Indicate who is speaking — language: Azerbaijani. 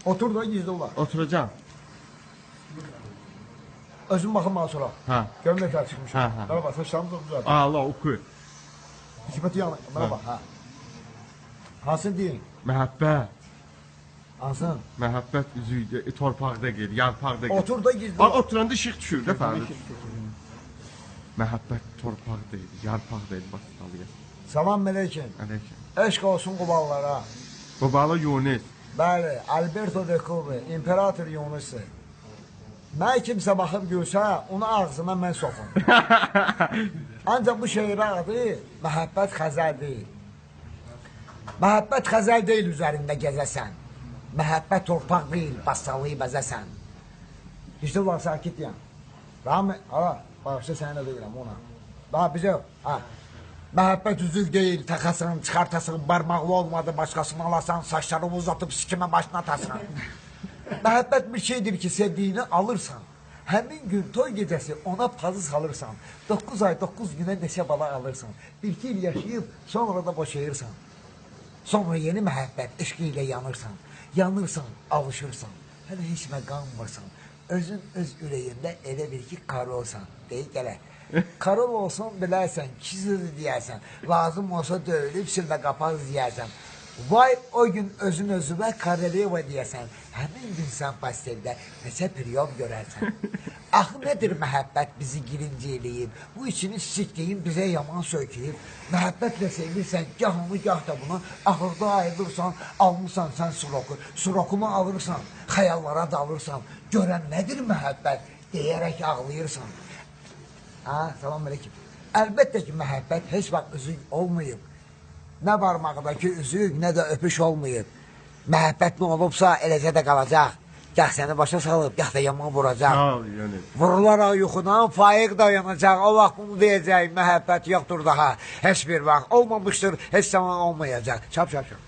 Speaker 1: Otur da gizli olar.
Speaker 2: Oturacağım.
Speaker 1: Özün baxın bana sonra.
Speaker 2: Ha.
Speaker 1: Görüm ne kadar çıkmış.
Speaker 2: Ha.
Speaker 1: Bana bak saçlarımı da güzel.
Speaker 2: Allah oku.
Speaker 1: Hikmeti yanı. Bana bak ha. Hansın deyin.
Speaker 2: Məhəbbət.
Speaker 1: Hansın.
Speaker 2: Məhəbbət üzüyü torpaqda gel, yarpaqda gel.
Speaker 1: Otur da gizli
Speaker 2: Al
Speaker 1: olar.
Speaker 2: oturanda işıq düşür də Fərdi. Məhəbbət torpaqda idi, yarpaqda idi basdalıya.
Speaker 1: Salam aleyküm.
Speaker 2: Aleyküm.
Speaker 1: Eşq olsun quballara.
Speaker 2: Babalı Yunus.
Speaker 1: Bəli, Alberto de Cuba, İmperator Yunus'u. Mən kimsə baxıb görsə, onu ağzına mən soxum. Ancaq bu şeirə adı Məhəbbət Xəzəl deyil. Məhəbbət xəzəl deyil üzərində gəzəsən. Məhəbbət torpaq deyil, bastalıyı bəzəsən. İşte ulan sakit yan. Rahmi, hala, bağışda sənə deyirəm ona. Daha bizə, ha. Məhəbbət üzük deyil, təxəsən, çıxartasan, barmaqlı olmadı, başqasını alasan, saçlarını uzatıb sikimə başına atasan. Məhəbbət bir şeydir ki, sevdiyini alırsan. Həmin gün toy gecəsi ona pazı salırsan. 9 ay, 9 günə neçə bala alırsan. 1-2 il yaşayıb, sonra da boşayırsan. Sonra yeni məhəbbət, eşqi ilə yanırsan. Yanırsan, alışırsan. Hələ heç mə qanmırsan. Özün öz ürəyində elə bir ki, karolsan. Deyil gələ. Karol olsun bilərsən, iki sözü deyərsən. Lazım olsa döyülüb, silmə qapaq deyərsən. Vay o gün özün özümə Karoleva deyəsən. Həmin gün sən pasteldə neçə priyov görərsən. Axı nədir məhəbbət bizi girinci eləyib? Bu içini sikdiyim bizə yaman söykəyib. Məhəbbətlə sevirsən, gah onu, gah da bunu. Axırda ayrılırsan, almışsan sən suroku. Surokunu alırsan, xəyallara dalırsan. Görən nədir məhəbbət? Deyərək ağlayırsan. Ha, salam aleyküm. Əlbəttə ki, məhəbbət heç vaxt üzük olmayıb. Nə barmaqdakı üzük, nə də öpüş olmayıb. Məhəbbət nə olubsa, eləcə də qalacaq. Gah səni başa salıb, gah da yaman vuracaq. Vurularaq yuxudan faiq dayanacaq. O vaxt bunu deyəcək, məhəbbət yoxdur daha. Heç bir vaxt olmamışdır, heç zaman olmayacaq. Çap, çap, çap.